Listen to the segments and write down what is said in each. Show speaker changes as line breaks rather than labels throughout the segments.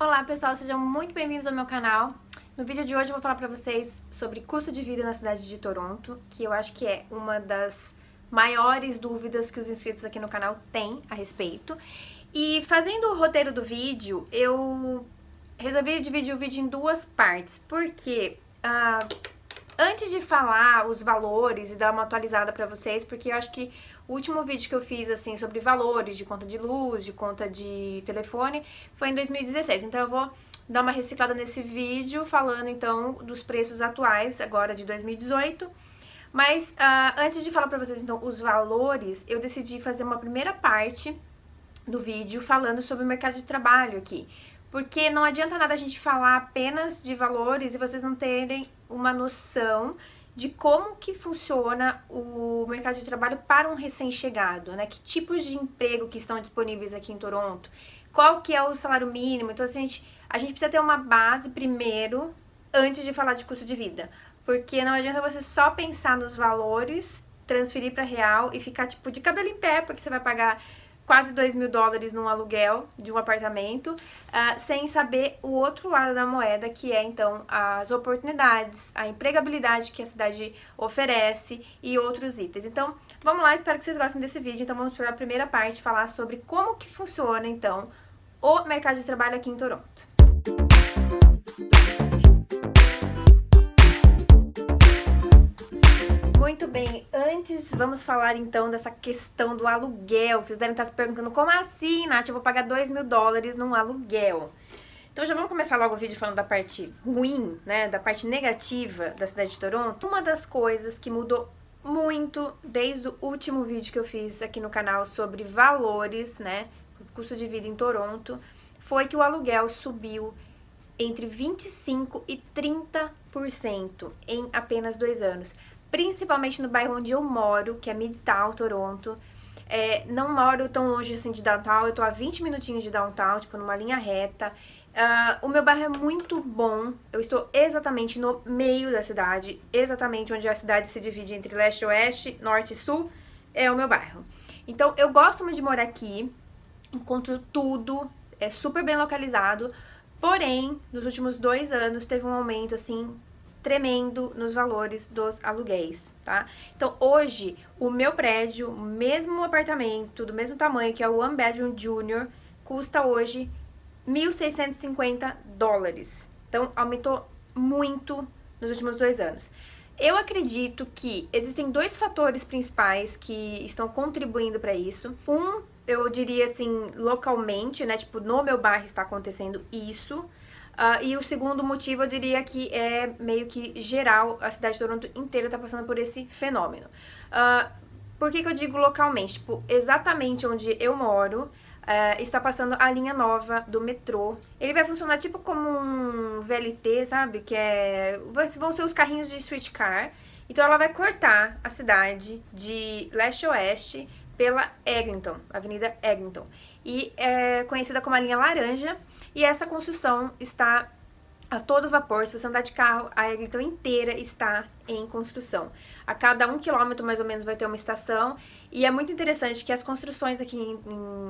Olá pessoal, sejam muito bem-vindos ao meu canal. No vídeo de hoje eu vou falar pra vocês sobre custo de vida na cidade de Toronto, que eu acho que é uma das maiores dúvidas que os inscritos aqui no canal têm a respeito. E fazendo o roteiro do vídeo, eu resolvi dividir o vídeo em duas partes, porque antes de falar os valores e dar uma atualizada pra vocês, porque eu acho que o último vídeo que eu fiz, assim, sobre valores de conta de luz, de conta de telefone, foi em 2016. Então eu vou dar uma reciclada nesse vídeo, falando, então, dos preços atuais, agora de 2018. Mas, antes de falar pra vocês, então, os valores, eu decidi fazer uma primeira parte do vídeo falando sobre o mercado de trabalho aqui. Porque não adianta nada a gente falar apenas de valores e vocês não terem uma noção de como que funciona o mercado de trabalho para um recém-chegado, né? Que tipos de emprego que estão disponíveis aqui em Toronto, qual que é o salário mínimo. Então, assim, a gente precisa ter uma base primeiro, antes de falar de custo de vida. Porque não adianta você só pensar nos valores, transferir para real e ficar, tipo, de cabelo em pé, porque você vai pagar quase $2.000 num aluguel de um apartamento, sem saber o outro lado da moeda, que é, então, as oportunidades, a empregabilidade que a cidade oferece e outros itens. Então, vamos lá, espero que vocês gostem desse vídeo. Então, vamos para a primeira parte, falar sobre como que funciona, então, o mercado de trabalho aqui em Toronto. Muito bem, antes vamos falar então dessa questão do aluguel. Vocês devem estar se perguntando, como assim, Nath, eu vou pagar $2.000 num aluguel? Então já vamos começar logo o vídeo falando da parte ruim, né, da parte negativa da cidade de Toronto. Uma das coisas que mudou muito desde o último vídeo que eu fiz aqui no canal sobre valores, né, custo de vida em Toronto, foi que o aluguel subiu entre 25% e 30% em apenas 2 anos. Principalmente no bairro onde eu moro, que é Midtown, Toronto. Não moro tão longe assim de downtown, eu tô a 20 minutinhos de downtown, tipo numa linha reta. O meu bairro é muito bom, eu estou exatamente no meio da cidade, exatamente onde a cidade se divide entre leste e oeste, norte e sul, é o meu bairro. Então eu gosto muito de morar aqui, encontro tudo, é super bem localizado, porém, nos últimos 2 anos teve um aumento assim tremendo nos valores dos aluguéis, tá? Então, hoje, o meu prédio, o mesmo apartamento, do mesmo tamanho, que é o One Bedroom Junior, custa hoje $1.650. Então, aumentou muito nos últimos 2 anos. Eu acredito que existem 2 fatores principais que estão contribuindo para isso. Eu diria assim, localmente, né? Tipo, no meu bairro está acontecendo isso. E o segundo motivo, eu diria que é meio que geral, a cidade de Toronto inteira está passando por esse fenômeno. Por que eu digo localmente? Tipo, exatamente onde eu moro, está passando a linha nova do metrô. Ele vai funcionar tipo como um VLT, sabe? Vão ser os carrinhos de streetcar. Então ela vai cortar a cidade de leste a oeste pela Eglinton, Avenida Eglinton. E é conhecida como a linha laranja. E essa construção está a todo vapor. Se você andar de carro, a Eglinton inteira está em construção. A cada 1 quilômetro, mais ou menos, vai ter uma estação. E é muito interessante que as construções aqui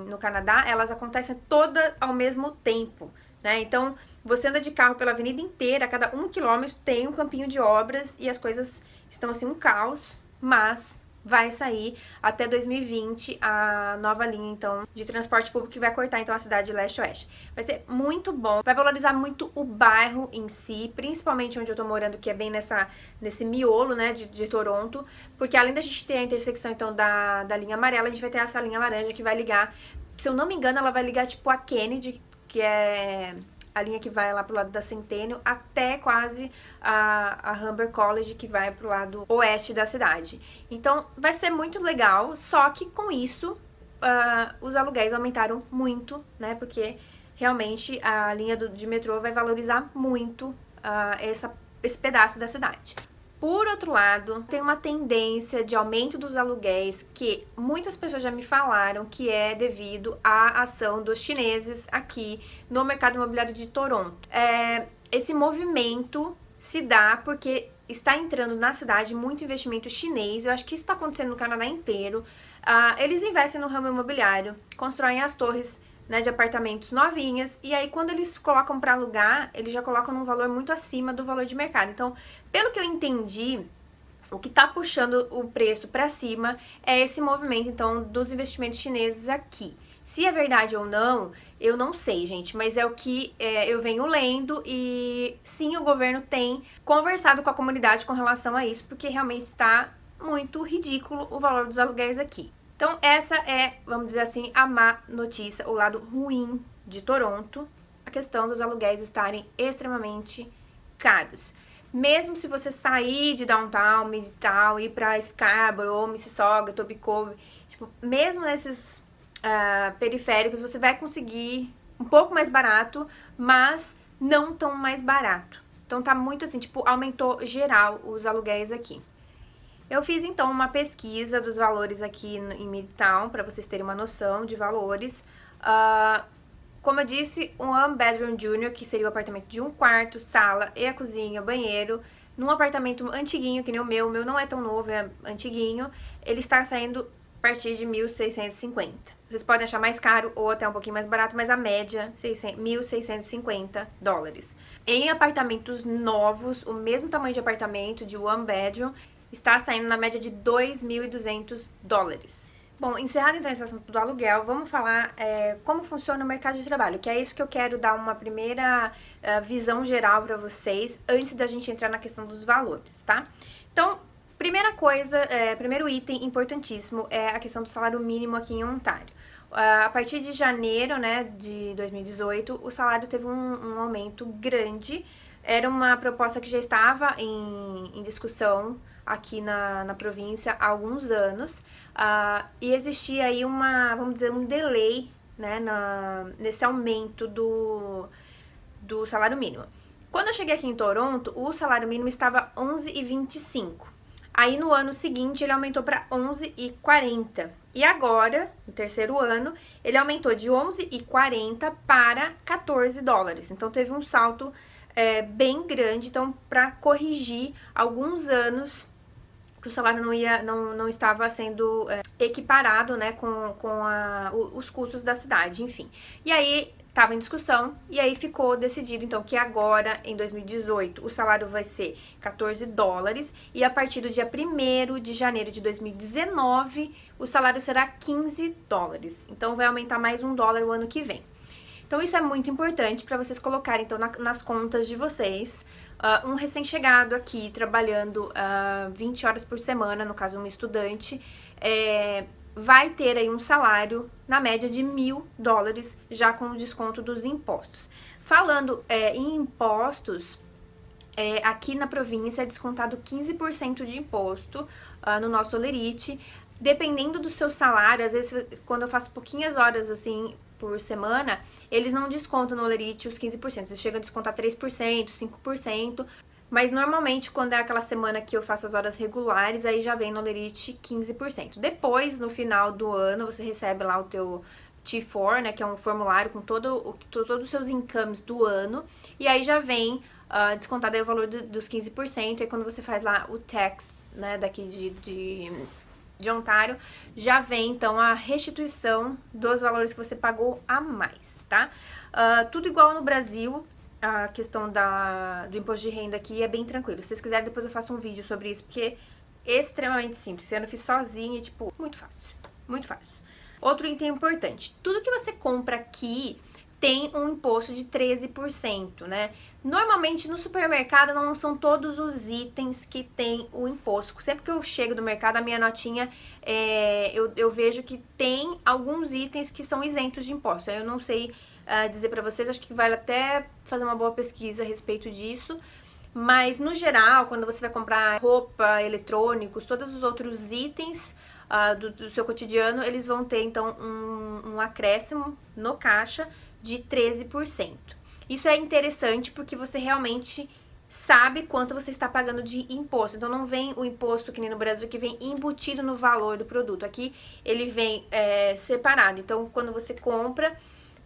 no Canadá, elas acontecem todas ao mesmo tempo, né? Então, você anda de carro pela avenida inteira, a cada 1 quilômetro tem um campinho de obras e as coisas estão, assim, um caos, mas vai sair até 2020 a nova linha, então, de transporte público que vai cortar, então, a cidade de leste a oeste. Vai ser muito bom, vai valorizar muito o bairro em si, principalmente onde eu tô morando, que é bem nesse miolo, né, de Toronto, porque além da gente ter a intersecção, então, da linha amarela, a gente vai ter essa linha laranja que vai ligar, se eu não me engano, ela vai ligar, tipo, a Kennedy, que é a linha que vai lá pro lado da Centennial, até quase a Humber College, que vai pro lado oeste da cidade. Então, vai ser muito legal, só que com isso, os aluguéis aumentaram muito, né, porque realmente a linha de metrô vai valorizar muito esse pedaço da cidade. Por outro lado, tem uma tendência de aumento dos aluguéis que muitas pessoas já me falaram que é devido à ação dos chineses aqui no mercado imobiliário de Toronto. Esse movimento se dá porque está entrando na cidade muito investimento chinês. Eu acho que isso está acontecendo no Canadá inteiro. Eles investem no ramo imobiliário, constroem as torres né, de apartamentos novinhas, e aí quando eles colocam para alugar, eles já colocam num valor muito acima do valor de mercado. Então, pelo que eu entendi, o que tá puxando o preço para cima é esse movimento, então, dos investimentos chineses aqui. Se é verdade ou não, eu não sei, gente, mas é o que eu venho lendo e sim, o governo tem conversado com a comunidade com relação a isso, porque realmente está muito ridículo o valor dos aluguéis aqui. Então, essa é, vamos dizer assim, a má notícia, o lado ruim de Toronto, a questão dos aluguéis estarem extremamente caros. Mesmo se você sair de Downtown, Midtown, ir pra Scarborough, Mississauga, Etobicoke, tipo, mesmo nesses periféricos, você vai conseguir um pouco mais barato, mas não tão mais barato. Então tá muito assim, tipo, aumentou geral os aluguéis aqui. Eu fiz então uma pesquisa dos valores aqui em Midtown, para vocês terem uma noção de valores. Como eu disse, um one bedroom junior, que seria o apartamento de um quarto, sala e a cozinha, banheiro, num apartamento antiguinho, que nem o meu não é tão novo, é antiguinho, ele está saindo a partir de 1.650. Vocês podem achar mais caro ou até um pouquinho mais barato, mas a média, 1.650 dólares. Em apartamentos novos, o mesmo tamanho de apartamento, de one bedroom, está saindo na média de 2.200 dólares. Bom, encerrado então esse assunto do aluguel, vamos falar como funciona o mercado de trabalho, que é isso que eu quero dar uma primeira visão geral para vocês, antes da gente entrar na questão dos valores, tá? Então, primeira coisa, primeiro item importantíssimo é a questão do salário mínimo aqui em Ontário. A partir de janeiro, né, de 2018, o salário teve um aumento grande. Era uma proposta que já estava em discussão aqui na província há alguns anos, e existia aí vamos dizer, um delay, né, nesse aumento do salário mínimo. Quando eu cheguei aqui em Toronto, o salário mínimo estava 11,25. Aí no ano seguinte ele aumentou para 11,40. E agora, no terceiro ano, ele aumentou de 11,40 para 14 dólares. Então teve um salto bem grande, então para corrigir alguns anos que o salário não estava sendo equiparado, né, com os custos da cidade, enfim. E aí estava em discussão, e aí ficou decidido, então, que agora, em 2018, o salário vai ser 14 dólares, e a partir do dia 1º de janeiro de 2019, o salário será 15 dólares. Então, vai aumentar mais $1 o ano que vem. Então, isso é muito importante para vocês colocarem, então, nas contas de vocês. Um recém-chegado aqui, trabalhando 20 horas por semana, no caso, um estudante, vai ter aí um salário na média de 1.000 dólares, já com o desconto dos impostos. Falando em impostos, aqui na província é descontado 15% de imposto no nosso Olerite. Dependendo do seu salário, às vezes quando eu faço pouquinhas horas assim por semana, eles não descontam no Olerite os 15%, eles chegam a descontar 3%, 5%, mas normalmente quando é aquela semana que eu faço as horas regulares, aí já vem no Olerite 15%. Depois, no final do ano, você recebe lá o teu T4, né, que é um formulário com todos os seus incomes do ano, e aí já vem descontado aí o valor dos 15%, e quando você faz lá o tax, né, daqui de Ontário, já vem então a restituição dos valores que você pagou a mais, tá? Tudo igual no Brasil, a questão do imposto de renda aqui é bem tranquilo. Se vocês quiserem, depois eu faço um vídeo sobre isso, porque é extremamente simples. Eu não fiz sozinha e, tipo, muito fácil, muito fácil. Outro item importante, tudo que você compra aqui tem um imposto de 13%, né? Normalmente no supermercado não são todos os itens que tem o imposto. Sempre que eu chego do mercado, a minha notinha, eu vejo que tem alguns itens que são isentos de imposto. Eu não sei dizer pra vocês, acho que vale até fazer uma boa pesquisa a respeito disso. Mas no geral, quando você vai comprar roupa, eletrônicos, todos os outros itens do seu cotidiano, eles vão ter então um acréscimo no caixa de 13%. Isso é interessante porque você realmente sabe quanto você está pagando de imposto. Então não vem o imposto que nem no Brasil, que vem embutido no valor do produto. Aqui ele vem separado. Então quando você compra,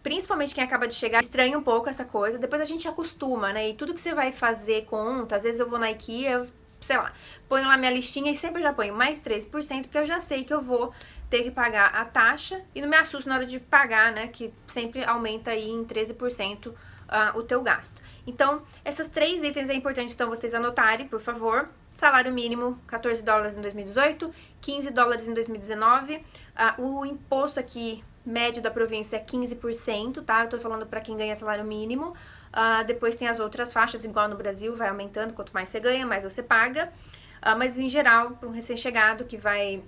principalmente quem acaba de chegar, estranha um pouco essa coisa. Depois a gente acostuma, né? E tudo que você vai fazer conta, às vezes eu vou na IKEA, sei lá, ponho lá minha listinha e sempre já ponho mais 13%, porque eu já sei que eu vou ter ter que pagar a taxa e não me assusto na hora de pagar, né, que sempre aumenta aí em 13% o teu gasto. Então, essas 3 itens é importante então vocês anotarem, por favor. Salário mínimo, 14 dólares em 2018, 15 dólares em 2019. O imposto aqui, médio da província, é 15%, tá? Eu tô falando pra quem ganha salário mínimo. Depois tem as outras faixas, igual no Brasil, vai aumentando. Quanto mais você ganha, mais você paga. Mas, em geral, para um recém-chegado que vai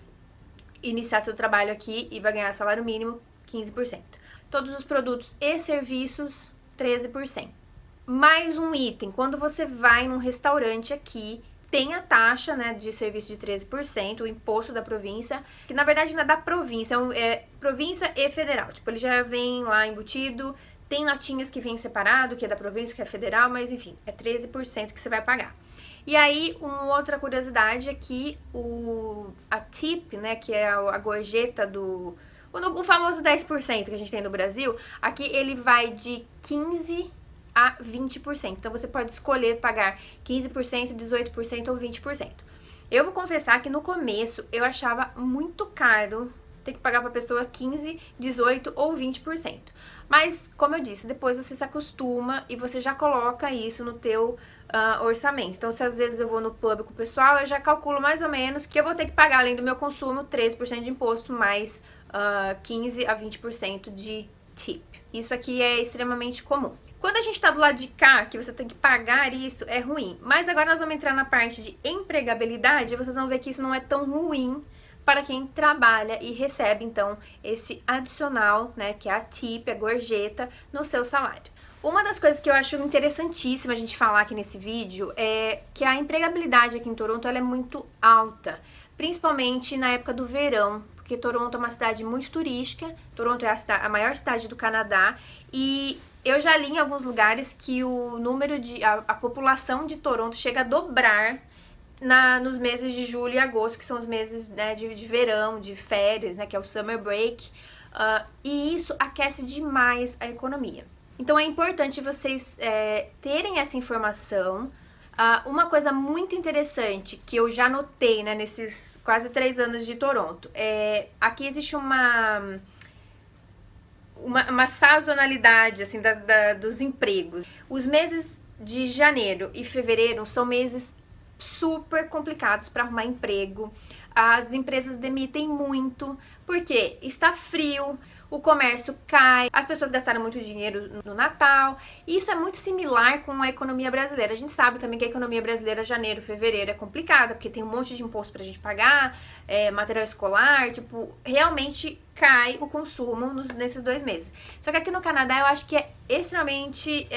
iniciar seu trabalho aqui e vai ganhar salário mínimo, 15%. Todos os produtos e serviços, 13%. Mais um item, quando você vai num restaurante aqui, tem a taxa, né, de serviço de 13%, o imposto da província, que na verdade não é da província, é província e federal. Tipo, ele já vem lá embutido, tem notinhas que vem separado, que é da província, que é federal, mas enfim, é 13% que você vai pagar. E aí, uma outra curiosidade é que a tip, né, que é a gorjeta o famoso 10% que a gente tem no Brasil, aqui ele vai de 15% a 20%. Então, você pode escolher pagar 15%, 18% ou 20%. Eu vou confessar que no começo eu achava muito caro ter que pagar pra pessoa 15%, 18% ou 20%. Mas, como eu disse, depois você se acostuma e você já coloca isso no teu orçamento. Então, se às vezes eu vou no pub com o pessoal, eu já calculo mais ou menos que eu vou ter que pagar, além do meu consumo, 13% de imposto, mais 15% a 20% de tip. Isso aqui é extremamente comum. Quando a gente tá do lado de cá, que você tem que pagar isso, é ruim. Mas agora nós vamos entrar na parte de empregabilidade e vocês vão ver que isso não é tão ruim para quem trabalha e recebe, então, esse adicional, né, que é a tip, a gorjeta, no seu salário. Uma das coisas que eu acho interessantíssima a gente falar aqui nesse vídeo é que a empregabilidade aqui em Toronto ela é muito alta, principalmente na época do verão, porque Toronto é uma cidade muito turística, Toronto é a maior cidade do Canadá, e eu já li em alguns lugares que o número a população de Toronto chega a dobrar nos meses de julho e agosto, que são os meses, né, de verão, de férias, né, que é o summer break, e isso aquece demais a economia. Então é importante vocês terem essa informação. Uma coisa muito interessante que eu já notei, né, nesses quase 3 anos de Toronto, aqui existe uma sazonalidade assim, dos empregos. Os meses de janeiro e fevereiro são meses super complicados para arrumar emprego. As empresas demitem muito, porque está frio, o comércio cai, as pessoas gastaram muito dinheiro no Natal. E isso é muito similar com a economia brasileira. A gente sabe também que a economia brasileira, janeiro, fevereiro, é complicada, porque tem um monte de imposto pra gente pagar, material escolar, tipo, realmente cai o consumo nesses 2 meses. Só que aqui no Canadá eu acho que é extremamente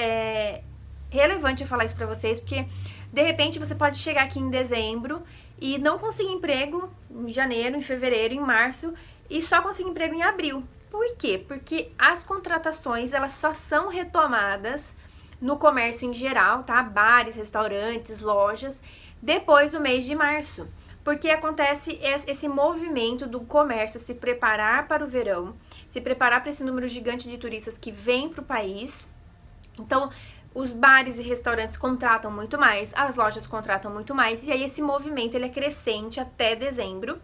relevante eu falar isso pra vocês, porque de repente você pode chegar aqui em dezembro e não conseguir emprego em janeiro, em fevereiro, em março, e só conseguir emprego em abril. Por quê? Porque as contratações, elas só são retomadas no comércio em geral, tá? Bares, restaurantes, lojas, depois do mês de março. Porque acontece esse movimento do comércio se preparar para o verão, se preparar para esse número gigante de turistas que vem para o país. Então, os bares e restaurantes contratam muito mais, as lojas contratam muito mais, e aí esse movimento ele é crescente até dezembro.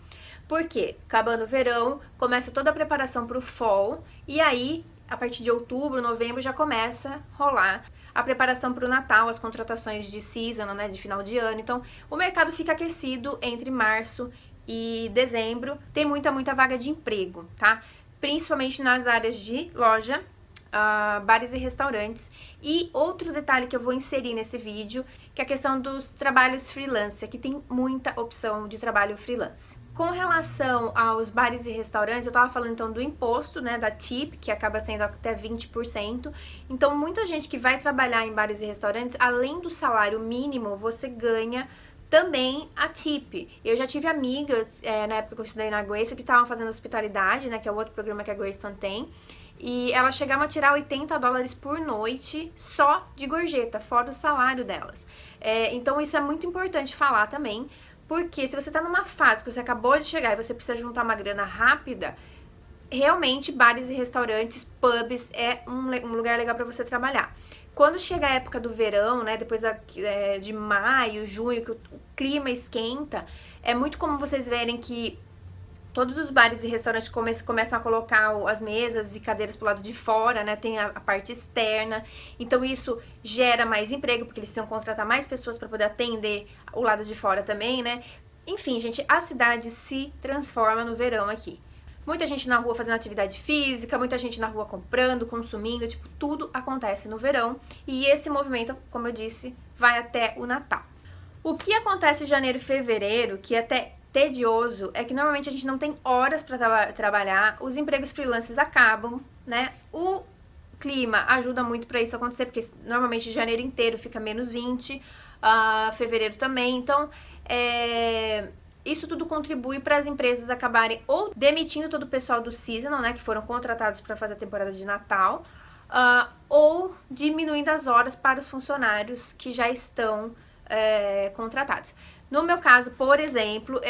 Porque, acabando o verão, começa toda a preparação para o fall, e aí, a partir de outubro, novembro, já começa a rolar a preparação para o Natal, as contratações de season, né, de final de ano. Então, o mercado fica aquecido entre março e dezembro. Tem muita vaga de emprego, tá? Principalmente nas áreas de loja, bares e restaurantes. E outro detalhe que eu vou inserir nesse vídeo, que é a questão dos trabalhos freelance. Aqui tem muita opção de trabalho freelance. Com relação aos bares e restaurantes, eu tava falando então do imposto, né, da tip, que acaba sendo até 20%. Então, muita gente que vai trabalhar em bares e restaurantes, além do salário mínimo, você ganha também a tip. Eu já tive amigas, na época que eu estudei na Grace, que estavam fazendo hospitalidade, né, que é o outro programa que a Greyston tem, e elas chegavam a tirar 80 dólares por noite só de gorjeta, fora o salário delas. Então, isso é muito importante falar também, porque se você tá numa fase que você acabou de chegar e você precisa juntar uma grana rápida, realmente bares e restaurantes, pubs é um lugar legal para você trabalhar. Quando chega a época do verão, né, depois de maio, junho, que o clima esquenta, é muito comum vocês verem que Todos os bares e restaurantes começam a colocar as mesas e cadeiras pro lado de fora, né? Tem a parte externa. Então isso gera mais emprego, porque eles precisam contratar mais pessoas para poder atender o lado de fora também, né? Enfim, gente, a cidade se transforma no verão aqui. Muita gente na rua fazendo atividade física, muita gente na rua comprando, consumindo, tipo, tudo acontece no verão. E esse movimento, como eu disse, vai até o Natal. O que acontece em janeiro e fevereiro, que é até tedioso, é que normalmente a gente não tem horas para trabalhar, os empregos freelancers acabam, né? O clima ajuda muito para isso acontecer, porque normalmente janeiro inteiro fica menos 20, fevereiro também, então isso tudo contribui para as empresas acabarem ou demitindo todo o pessoal do seasonal, né, que foram contratados para fazer a temporada de Natal, ou diminuindo as horas para os funcionários que já estão contratados. No meu caso, por exemplo,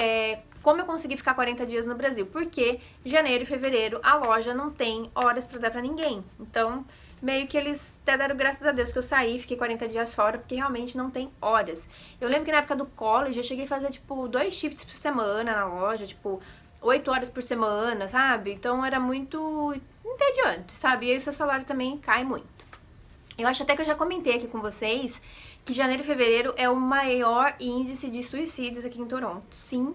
como eu consegui ficar 40 dias no Brasil? Porque janeiro e fevereiro a loja não tem horas para dar para ninguém. Então, meio que eles até deram graças a Deus que eu saí, fiquei 40 dias fora, porque realmente não tem horas. Eu lembro que na época do college eu cheguei a fazer, tipo, 2 shifts por semana na loja, tipo, 8 horas por semana, sabe? Então era muito entediante, sabe? E aí o seu salário também cai muito. Eu acho até que eu já comentei aqui com vocês que janeiro e fevereiro é o maior índice de suicídios aqui em Toronto. Sim,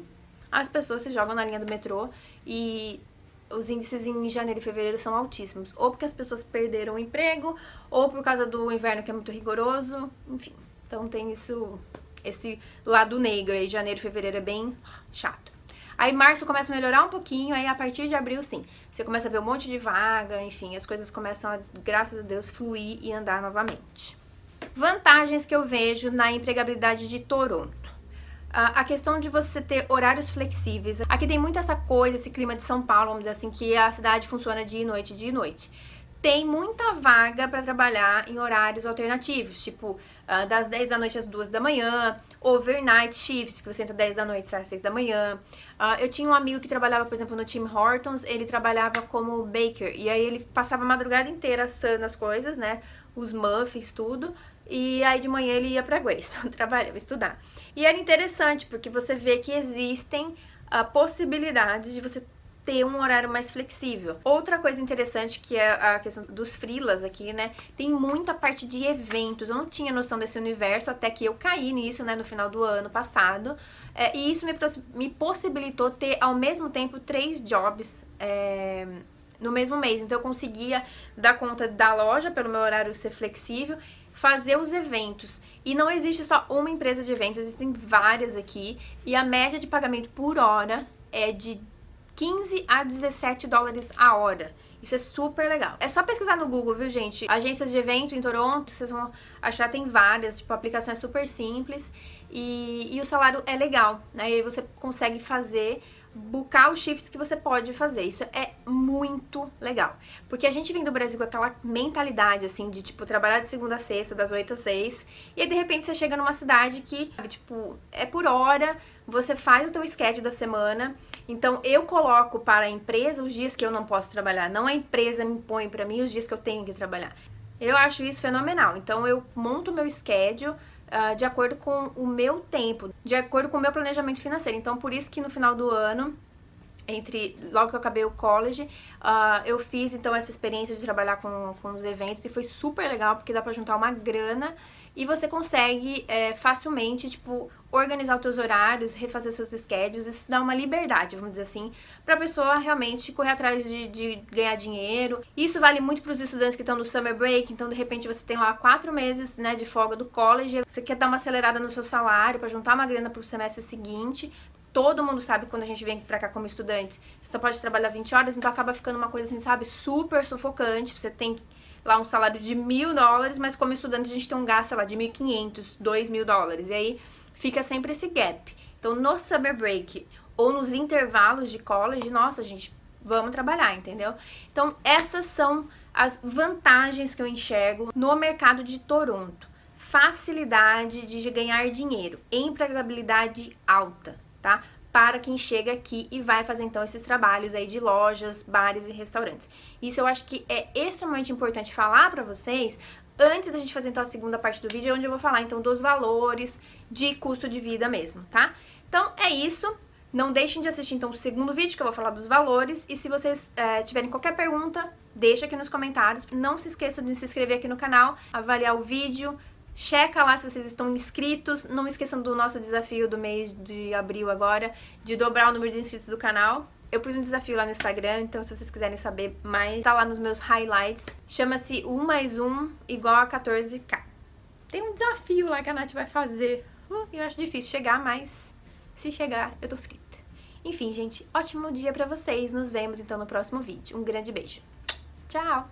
as pessoas se jogam na linha do metrô e os índices em janeiro e fevereiro são altíssimos. Ou porque as pessoas perderam o emprego, ou por causa do inverno que é muito rigoroso, enfim. Então tem esse lado negro aí, janeiro e fevereiro é bem chato. Aí março começa a melhorar um pouquinho, aí a partir de abril, sim, você começa a ver um monte de vaga, enfim, as coisas começam a, graças a Deus, fluir e andar novamente. Vantagens que eu vejo na empregabilidade de Toronto. A questão de você ter horários flexíveis. Aqui tem muito essa coisa, esse clima de São Paulo, vamos dizer assim, que a cidade funciona dia e noite, dia e noite. Tem muita vaga para trabalhar em horários alternativos, tipo das 10 da noite às 2 da manhã, overnight shifts, que você entra 10 da noite e sai às 6 da manhã. Eu tinha um amigo que trabalhava, por exemplo, no Tim Hortons, ele trabalhava como baker, e aí ele passava a madrugada inteira assando as coisas, né, os muffins, tudo, e aí de manhã ele ia pra Grace, trabalhava, estudar. E era interessante, porque você vê que existem possibilidades de você ter um horário mais flexível. Outra coisa interessante que é a questão dos freelas aqui, né? Tem muita parte de eventos. Eu não tinha noção desse universo até que eu caí nisso, né? No final do ano passado. E isso me possibilitou ter, ao mesmo tempo, 3 jobs no mesmo mês. Então, eu conseguia dar conta da loja, pelo meu horário ser flexível, fazer os eventos. E não existe só uma empresa de eventos, existem várias aqui. E a média de pagamento por hora é de 15 a 17 dólares a hora. Isso é super legal. É só pesquisar no Google, viu, gente? Agências de evento em Toronto, vocês vão achar, tem várias. Tipo, a aplicação é super simples e o salário é legal, né? E aí você consegue bucar os shifts que você pode fazer. Isso é muito legal. Porque a gente vem do Brasil com aquela mentalidade, assim, de, tipo, trabalhar de segunda a sexta, das 8 às 6. E aí, de repente, você chega numa cidade que, tipo, é por hora, você faz o teu schedule da semana. Então, eu coloco para a empresa os dias que eu não posso trabalhar. Não a empresa me impõe para mim os dias que eu tenho que trabalhar. Eu acho isso fenomenal. Então, eu monto o meu schedule de acordo com o meu tempo, de acordo com o meu planejamento financeiro. Então, por isso que no final do ano, logo que eu acabei o college, eu fiz, então, essa experiência de trabalhar com os eventos e foi super legal, porque dá pra juntar uma grana e você consegue facilmente, tipo, organizar os teus horários, refazer seus schedules. Isso dá uma liberdade, vamos dizer assim, pra pessoa realmente correr atrás de ganhar dinheiro. Isso vale muito pros estudantes que estão no summer break. Então, de repente, você tem lá 4 meses, né, de folga do college, você quer dar uma acelerada no seu salário pra juntar uma grana pro semestre seguinte. Todo mundo sabe que quando a gente vem pra cá como estudante, você só pode trabalhar 20 horas, então acaba ficando uma coisa assim, sabe, super sufocante. Você tem lá um salário de $1.000, mas como estudante a gente tem um gasto, sei lá, de $1.500, $2.000. E aí fica sempre esse gap. Então, no summer break ou nos intervalos de college, nossa, gente, vamos trabalhar, entendeu? Então, essas são as vantagens que eu enxergo no mercado de Toronto. Facilidade de ganhar dinheiro, empregabilidade alta, tá? Para quem chega aqui e vai fazer, então, esses trabalhos aí de lojas, bares e restaurantes. Isso eu acho que é extremamente importante falar pra vocês antes da gente fazer, então, a segunda parte do vídeo, onde eu vou falar, então, dos valores de custo de vida mesmo, tá? Então, é isso. Não deixem de assistir, então, o segundo vídeo, que eu vou falar dos valores. E se vocês tiverem qualquer pergunta, deixa aqui nos comentários. Não se esqueça de se inscrever aqui no canal, avaliar o vídeo, checa lá se vocês estão inscritos. Não esqueçam do nosso desafio do mês de abril agora, de dobrar o número de inscritos do canal. Eu pus um desafio lá no Instagram, então se vocês quiserem saber mais, tá lá nos meus highlights. Chama-se 1 mais 1 igual a 14k. Tem um desafio lá que a Nath vai fazer. Eu acho difícil chegar, mas se chegar, eu tô frita. Enfim, gente, ótimo dia pra vocês. Nos vemos então no próximo vídeo. Um grande beijo. Tchau!